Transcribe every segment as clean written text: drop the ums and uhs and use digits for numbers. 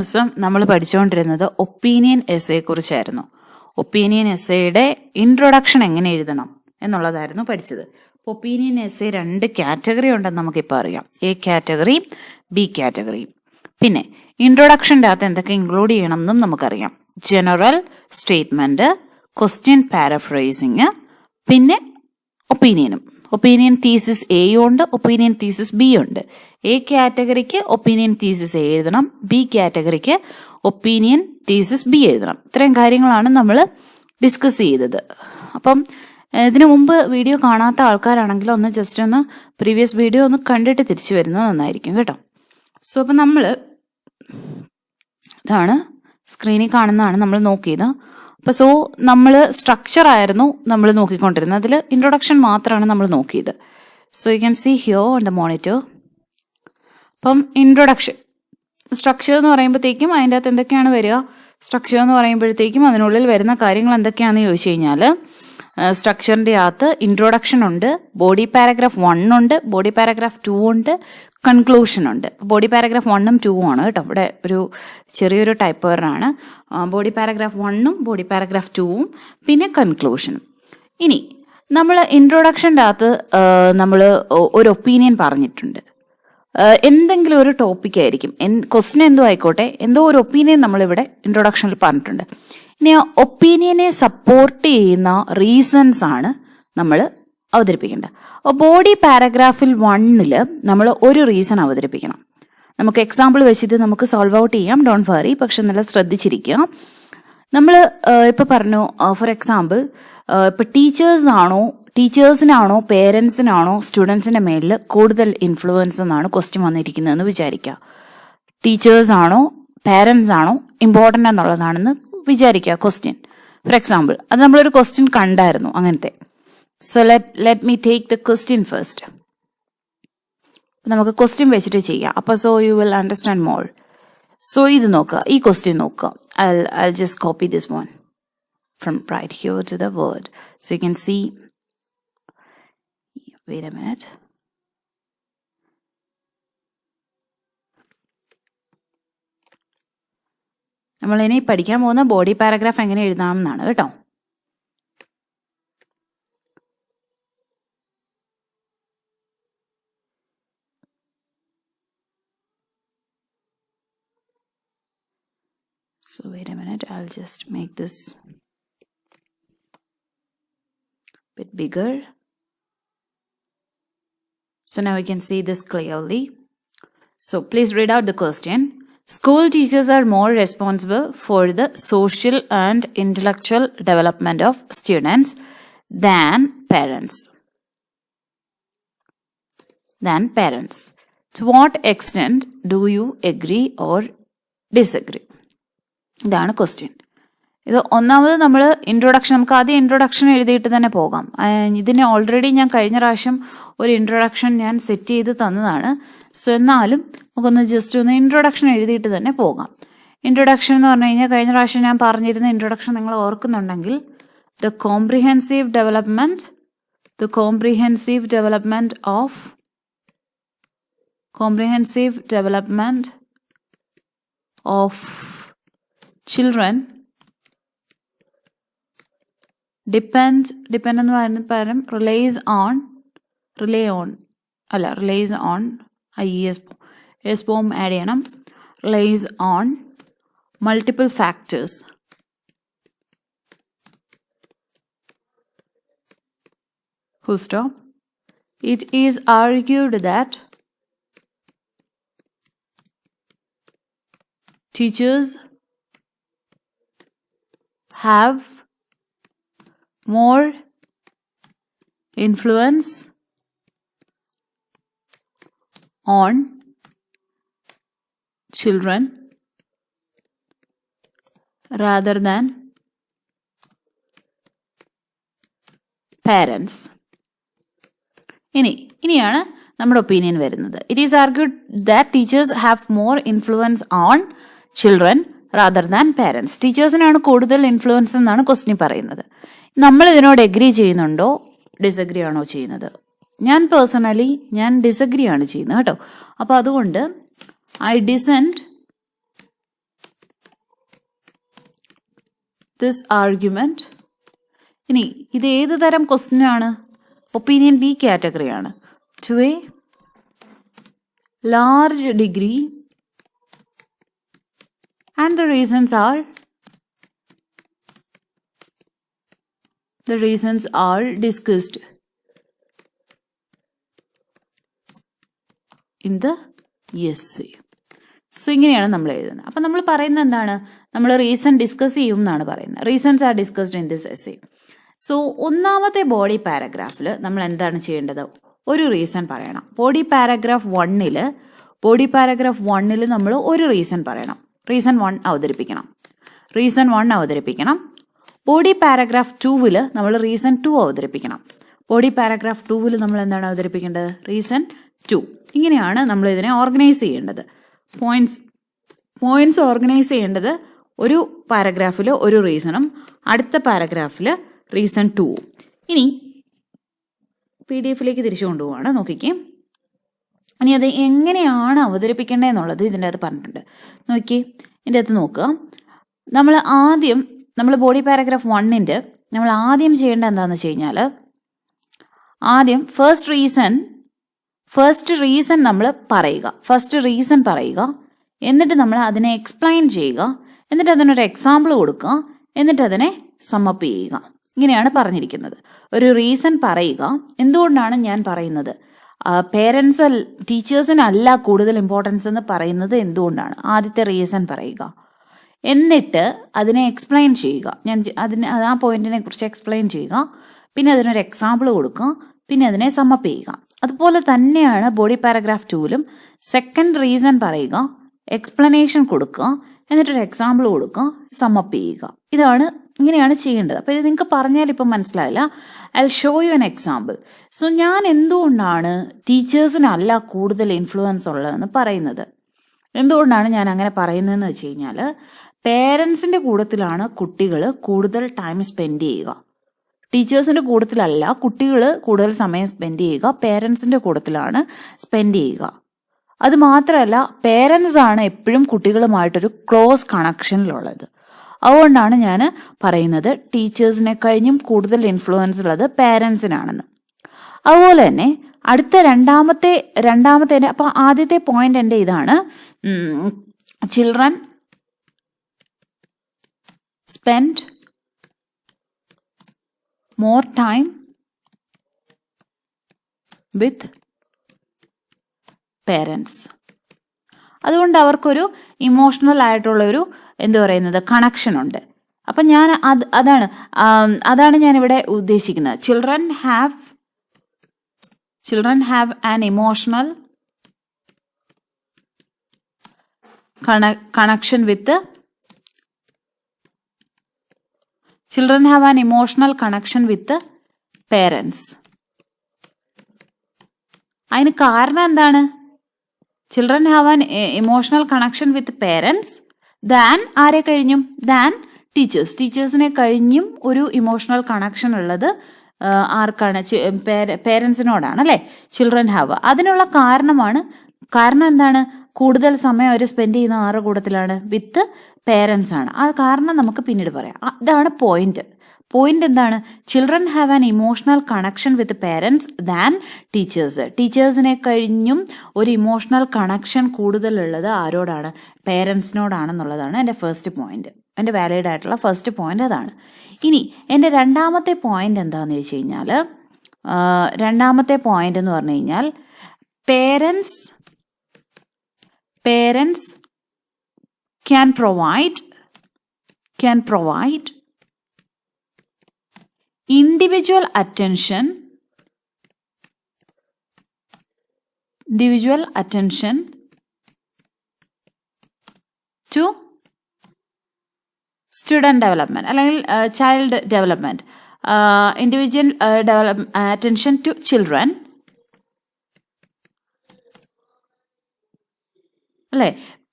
ദിവസം നമ്മൾ പഠിച്ചുകൊണ്ടിരുന്നത് ഒപ്പീനിയൻ എസ്സേയെ കുറിച്ചായിരുന്നു. ഒപ്പീനിയൻ എസ്സേയുടെ ഇൻട്രൊഡക്ഷൻ എങ്ങനെ എഴുതണം എന്നുള്ളതായിരുന്നു പഠിച്ചത്. ഒപ്പീനിയൻ എസ്സേ 2 കാറ്റഗറി ഉണ്ടെന്ന് നമുക്കിപ്പോൾ അറിയാം. എ കാറ്റഗറിയും ബി കാറ്റഗറിയും. പിന്നെ ഇൻട്രൊഡക്ഷൻ്റെ അകത്ത് എന്തൊക്കെ ഇൻക്ലൂഡ് ചെയ്യണം എന്നും നമുക്കറിയാം. ജനറൽ സ്റ്റേറ്റ്മെന്റ്, ക്വസ്റ്റ്യൻ പാരഫ്രൈസിങ്, പിന്നെ ഒപ്പീനിയനും. ഒപ്പീനിയൻ തീസിസ് എയും ഉണ്ട്, ഒപ്പീനിയൻ തീസിസ് ബി ഉണ്ട്. എ കാറ്റഗറിക്ക് ഒപ്പീനിയൻ തീസിസ് എ എഴുതണം, ബി കാറ്റഗറിക്ക് ഒപ്പീനിയൻ തീസിസ് ബി എഴുതണം. ഇത്രയും കാര്യങ്ങളാണ് നമ്മൾ ഡിസ്കസ് ചെയ്തത്. അപ്പം ഇതിനു മുമ്പ് വീഡിയോ കാണാത്ത ആൾക്കാരാണെങ്കിൽ ഒന്ന് ജസ്റ്റ് ഒന്ന് പ്രീവിയസ് വീഡിയോ ഒന്ന് കണ്ടിട്ട് തിരിച്ചു വരുന്നത് നന്നായിരിക്കും കേട്ടോ. സോ അപ്പം നമ്മൾ ഇതാണ് സ്ക്രീനിൽ കാണുന്നതാണ് നമ്മൾ നോക്കിയത്. അപ്പോൾ സോ നമ്മൾ സ്ട്രക്ചർ ആയിരുന്നു നമ്മൾ നോക്കിക്കൊണ്ടിരുന്നത്. അതിൽ ഇൻട്രൊഡക്ഷൻ മാത്രമാണ് നമ്മൾ നോക്കിയത്. So you can see here on the monitor. അപ്പം ഇൻട്രൊഡക്ഷൻ സ്ട്രക്ചർ എന്ന് പറയുമ്പോഴത്തേക്കും അതിൻ്റെ അകത്ത് എന്തൊക്കെയാണ് വരിക? സ്ട്രക്ചർ എന്ന് പറയുമ്പോഴത്തേക്കും അതിനുള്ളിൽ വരുന്ന കാര്യങ്ങൾ എന്തൊക്കെയാണെന്ന് ചോദിച്ചു കഴിഞ്ഞാൽ, സ്ട്രക്ചറിൻ്റെ അകത്ത് ഇൻട്രൊഡക്ഷൻ ഉണ്ട്, ബോഡി പാരഗ്രാഫ് 1 ഉണ്ട്, ബോഡി പാരഗ്രാഫ് 2 ഉണ്ട്, കൺക്ലൂഷൻ ഉണ്ട്. ബോഡി പാരഗ്രാഫ് 1ഉം 2ഉം ആണ് കേട്ടോ. ഇവിടെ ഒരു ചെറിയൊരു ടൈപ്പ് എററാണ്. ബോഡി പാരഗ്രാഫ് 1ഉം ബോഡി പാരഗ്രാഫ് 2ഉം പിന്നെ കൺക്ലൂഷനും. ഇനി നമ്മൾ ഇൻട്രൊഡക്ഷൻ്റെ അകത്ത് നമ്മൾ ഒരു ഒപ്പീനിയൻ പറഞ്ഞിട്ടുണ്ട്. എന്തെങ്കിലും ഒരു ടോപ്പിക് ആയിരിക്കും, ക്വസ്റ്റ്യൻ എന്തോ ആയിക്കോട്ടെ, എന്തോ ഒരു ഒപ്പീനിയൻ നമ്മളിവിടെ ഇൻട്രൊഡക്ഷനിൽ പറഞ്ഞിട്ടുണ്ട്. ഇനി ആ ഒപ്പീനിയനെ സപ്പോർട്ട് ചെയ്യുന്ന റീസൺസ് ആണ് നമ്മൾ അവതരിപ്പിക്കേണ്ടത്. ബോഡി പാരഗ്രാഫിൽ 1ൽ നമ്മൾ ഒരു റീസൺ അവതരിപ്പിക്കണം. നമുക്ക് എക്സാമ്പിൾ വെച്ചിട്ട് നമുക്ക് സോൾവ് ഔട്ട് ചെയ്യാം, ഡോണ്ട് വറി. പക്ഷെ നല്ല ശ്രദ്ധിച്ചിരിക്കുക. നമ്മൾ ഇപ്പോൾ പറഞ്ഞു, ഫോർ എക്സാമ്പിൾ ഇപ്പോൾ ടീച്ചേഴ്സിനാണോ പേരൻസിനാണോ സ്റ്റുഡൻസിൻ്റെ മേലിൽ കൂടുതൽ ഇൻഫ്ലുവൻസ് എന്നാണ് ക്വസ്റ്റ്യൻ വന്നിരിക്കുന്നതെന്ന് വിചാരിക്കുക. ടീച്ചേഴ്സ് ആണോ പേരൻസ് ആണോ ഇമ്പോർട്ടൻ്റ് എന്നുള്ളതാണെന്ന് വിചാരിക്കുക ക്വസ്റ്റ്യൻ. ഫോർ എക്സാമ്പിൾ അത് നമ്മളൊരു ക്വസ്റ്റ്യൻ കണ്ടായിരുന്നു അങ്ങനത്തെ. So let me take the question first. നമുക്ക് ക്വസ്റ്റ്യൻ വെച്ചിട്ട് ചെയ്യാം. അപ്പോൾ so you will understand more. So ഇത് നോക്കുക, ഈ ക്വസ്റ്റ്യൻ നോക്കുക. I'll just copy this one from right here to the word. So you can see, wait a minute. നമ്മൾ ഇനി പഠിക്കാൻ പോകുന്ന ബോഡി പാരഗ്രാഫ് എങ്ങനെ എഴുതാം എന്നാണ് കേട്ടോ. So wait a minute, I'll just make this a bit bigger. So now you can see this clearly. So please read out the question. School teachers are more responsible for the social and intellectual development of students than parents. To what extent do you agree or disagree? ഇതാണ് question. ഇത് ഒന്നാമത് നമ്മൾ introduction, നമുക്ക് ആദ്യം introduction എഴുതിയിട്ട് തന്നെ പോകാം. ഇതിന് ഓൾറെഡി ഞാൻ കഴിഞ്ഞ പ്രാവശ്യം ഒരു ഇൻട്രൊഡക്ഷൻ ഞാൻ സെറ്റ് ചെയ്ത് തന്നതാണ്. സോ എന്നാലും നമുക്കൊന്ന് ജസ്റ്റ് ഒന്ന് ഇൻട്രൊഡക്ഷൻ എഴുതിയിട്ട് തന്നെ പോകാം. ഇൻട്രൊഡക്ഷൻ എന്ന് പറഞ്ഞു കഴിഞ്ഞാൽ കഴിഞ്ഞ പ്രാവശ്യം ഞാൻ പറഞ്ഞിരുന്ന ഇൻട്രൊഡക്ഷൻ നിങ്ങൾ ഓർക്കുന്നുണ്ടെങ്കിൽ, the comprehensive development of children depend എന്ന് പറയുന്ന പകരം relies on IES form add ചെയ്യണം. relies on multiple factors. Full stop. It is argued that teachers have more influence on children rather than parents. ഇനിയാണ് നമ്മുടെ opinion വരുന്നത്. It is argued that teachers have more influence on children rather than parents. ടീച്ചേഴ്സിനാണ് കൂടുതൽ influence എന്നാണ് question പറയുന്നത്. നമ്മൾ ഇതിനോട് agree ചെയ്യുന്നുണ്ടോ ഡിസഗ്രി ആണോ ചെയ്യുന്നത്? ഞാൻ പേഴ്സണലി ഡിസഗ്രി ആണ് ചെയ്യുന്നത് കേട്ടോ. അപ്പോൾ അതുകൊണ്ട് I dissent ദിസ് ആർഗ്യുമെന്റ്. ഇനി ഇത് ഏത് തരം ക്വസ്റ്റ്യൻ ആണ്? ഒപ്പീനിയൻ ബി കാറ്റഗറിയാണ്. To a large degree and the reasons are discussed in the essay. So ഇങ്ങനെയാണ് നമ്മൾ എഴുതുന്നത്. അപ്പം നമ്മൾ പറയുന്നത് എന്താണ്? നമ്മൾ റീസൺ ഡിസ്കസ് ചെയ്യും എന്നാണ് പറയുന്നത്. Reasons are discussed in this essay. So ഒന്നാമത്തെ ബോഡി പാരഗ്രാഫിൽ നമ്മൾ എന്താണ് ചെയ്യേണ്ടത്? ഒരു റീസൺ പറയണം. ബോഡി പാരഗ്രാഫ് വണ്ണിൽ നമ്മൾ ഒരു റീസൺ പറയണം. റീസൺ 1 അവതരിപ്പിക്കണം. ബോഡി പാരഗ്രാഫ് 2 നമ്മൾ റീസൺ 2 അവതരിപ്പിക്കണം. ബോഡി പാരഗ്രാഫ് 2 നമ്മൾ എന്താണ് അവതരിപ്പിക്കേണ്ടത്? റീസൺ 2. ഇങ്ങനെയാണ് നമ്മൾ ഇതിനെ ഓർഗനൈസ് ചെയ്യേണ്ടത്. പോയിന്റ്സ് ഓർഗനൈസ് ചെയ്യേണ്ടത് ഒരു പാരഗ്രാഫിൽ ഒരു റീസണും അടുത്ത പാരഗ്രാഫിൽ റീസൺ 2. ഇനി PDF തിരിച്ചു കൊണ്ടുപോവാണ്. നോക്കിക്കേ. ഇനി അത് എങ്ങനെയാണ് അവതരിപ്പിക്കേണ്ടതെന്നുള്ളത് ഇതിൻ്റെ അകത്ത് പറഞ്ഞിട്ടുണ്ട്. നോക്കി, ഇതിൻ്റെ അകത്ത് നോക്കുക. നമ്മൾ ബോഡി പാരഗ്രാഫ് 1 നമ്മൾ ആദ്യം ചെയ്യേണ്ടത് എന്താണെന്ന് വെച്ച് കഴിഞ്ഞാൽ, ആദ്യം ഫസ്റ്റ് റീസൺ നമ്മൾ പറയുക. എന്നിട്ട് നമ്മൾ അതിനെ എക്സ്പ്ലെയിൻ ചെയ്യുക. എന്നിട്ട് അതിനൊരു എക്സാമ്പിൾ കൊടുക്കുക. എന്നിട്ട് അതിനെ സമ്മപ്പ് ചെയ്യുക. ഇങ്ങനെയാണ് പറഞ്ഞിരിക്കുന്നത്. ഒരു റീസൺ പറയുക. എന്തുകൊണ്ടാണ് ഞാൻ പറയുന്നത്? ടീച്ചേഴ്സിനല്ല കൂടുതൽ ഇമ്പോർട്ടൻസ് എന്ന് പറയുന്നത് എന്തുകൊണ്ടാണ്? ആദ്യത്തെ റീസൺ പറയുക. എന്നിട്ട് അതിനെ എക്സ്പ്ലെയിൻ ചെയ്യുക. ആ പോയിന്റിനെ കുറിച്ച് എക്സ്പ്ലെയിൻ ചെയ്യുക. പിന്നെ അതിനൊരു എക്സാമ്പിൾ കൊടുക്കുക. പിന്നെ അതിനെ സമ്മപ്പ് ചെയ്യുക. അതുപോലെ തന്നെയാണ് ബോഡി പാരഗ്രാഫ് 2 സെക്കൻഡ് റീസൺ പറയുക, എക്സ്പ്ലനേഷൻ കൊടുക്കുക, എന്നിട്ടൊരു എക്സാമ്പിൾ കൊടുക്കുക, സമ്മപ്പ് ചെയ്യുക. ഇങ്ങനെയാണ് ചെയ്യേണ്ടത്. അപ്പോൾ ഇത് നിങ്ങൾക്ക് പറഞ്ഞാൽ ഇപ്പം മനസ്സിലായില്ല. I show you an example. So ഞാൻ എന്തുകൊണ്ടാണ് ടീച്ചേഴ്സിനല്ല കൂടുതൽ ഇൻഫ്ലുവൻസ് ഉള്ളതെന്ന് പറയുന്നത്? എന്തുകൊണ്ടാണ് ഞാൻ അങ്ങനെ പറയുന്നതെന്ന് വെച്ച് കഴിഞ്ഞാൽ, പേരൻസിൻ്റെ കൂട്ടത്തിലാണ് കുട്ടികൾ കൂടുതൽ ടൈം സ്പെൻഡ് ചെയ്യുക. ടീച്ചേഴ്സിൻ്റെ കൂട്ടത്തിലല്ല കുട്ടികൾ കൂടുതൽ സമയം സ്പെൻഡ് ചെയ്യുക, പേരൻസിൻ്റെ കൂട്ടത്തിലാണ് സ്പെൻഡ് ചെയ്യുക. അത് മാത്രമല്ല, പേരൻസ് ആണ് എപ്പോഴും കുട്ടികളുമായിട്ടൊരു ക്ലോസ് കണക്ഷനിലുള്ളത്. അതുകൊണ്ടാണ് ഞാൻ പറയുന്നത് ടീച്ചേഴ്സിനെ കഴിഞ്ഞും കൂടുതൽ ഇൻഫ്ലുവൻസ് ഉള്ളത് പേരൻസിനാണെന്ന്. അതുപോലെ തന്നെ അടുത്ത രണ്ടാമത്തെ അപ്പം ആദ്യത്തെ പോയിന്റ് എൻ്റെ ഇതാണ്, children spend more time with parents. അതുകൊണ്ട് അവർക്കൊരു ഇമോഷണൽ ആയിട്ടുള്ളൊരു കണക്ഷൻ ഉണ്ട്. അപ്പം ഞാൻ അതാണ് ഞാനിവിടെ ഉദ്ദേശിക്കുന്നത്. Children have an emotional connection with parents. അതിന് കാരണം എന്താണ്? Children have an emotional connection with parents ആരെ കഴിഞ്ഞും ടീച്ചേഴ്സിനെ കഴിഞ്ഞും ഒരു ഇമോഷണൽ കണക്ഷൻ ഉള്ളത് ആർക്കാണ്? പേരൻസിനോടാണ് അല്ലേ? Children have. അതിനുള്ള കാരണം എന്താണ്? കൂടുതൽ സമയം അവർ സ്പെൻഡ് ചെയ്യുന്ന ആരുടെ കൂട്ടത്തിലാണ്? വിത്ത് പേരൻസ് ആണ്. ആ കാരണം നമുക്ക് പിന്നീട് പറയാം. അതാണ് പോയിന്റ് എന്താണ്? Children have an emotional connection with parents teachers. ടീച്ചേഴ്സിനെ കഴിഞ്ഞും ഒരു ഇമോഷണൽ കണക്ഷൻ കൂടുതലുള്ളത് ആരോടാണ്? പേരൻസിനോടാണെന്നുള്ളതാണ് എൻ്റെ ഫസ്റ്റ് പോയിന്റ്. എൻ്റെ വാലിഡ് ആയിട്ടുള്ള ഫസ്റ്റ് പോയിന്റ് അതാണ്. ഇനി എൻ്റെ രണ്ടാമത്തെ പോയിന്റ് എന്താണെന്ന് വെച്ച് കഴിഞ്ഞാൽ, രണ്ടാമത്തെ പോയിന്റ് എന്ന് പറഞ്ഞു കഴിഞ്ഞാൽ, parents can provide individual attention to student development അല്ലെങ്കിൽ child development, individual attention to children അല്ലേ?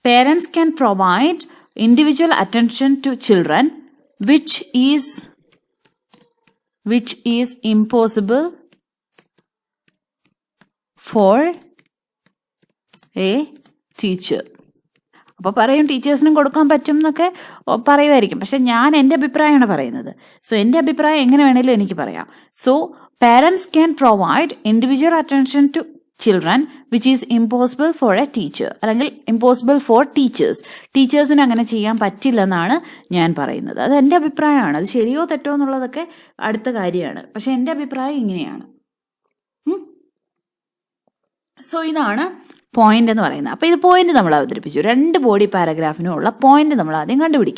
Parents can provide individual attention to children which is impossible for a teacher. അപ്പോൾ പറയും ടീച്ചേഴ്സിനും കൊടുക്കാൻ പറ്റും എന്നൊക്കെ പറയുമായിരിക്കും. പക്ഷെ ഞാൻ എൻ്റെ അഭിപ്രായമാണ് പറയുന്നത്. സോ എൻ്റെ അഭിപ്രായം എങ്ങനെ വേണേലും എനിക്ക് പറയാം. So parents can provide individual attention to children which is impossible for a teacher, അല്ലെങ്കിൽ ഇമ്പോസിബിൾ ഫോർ ടീച്ചേഴ്സ്. ടീച്ചേഴ്സിന് അങ്ങനെ ചെയ്യാൻ പറ്റില്ലെന്നാണ് ഞാൻ പറയുന്നത്. അത് എൻ്റെ അഭിപ്രായമാണ്. അത് ശരിയോ തെറ്റോ എന്നുള്ളതൊക്കെ അടുത്ത കാര്യമാണ്. പക്ഷെ എൻ്റെ അഭിപ്രായം ഇങ്ങനെയാണ്. സോ ഇതാണ് പോയിന്റ് എന്ന് പറയുന്നത്. അപ്പോൾ ഇത് പോയിന്റ് നമ്മൾ അവതരിപ്പിച്ചു. 2 ബോഡി പാരഗ്രാഫിനും ഉള്ള പോയിന്റ് നമ്മൾ ആദ്യം കണ്ടുപിടിക്കുക.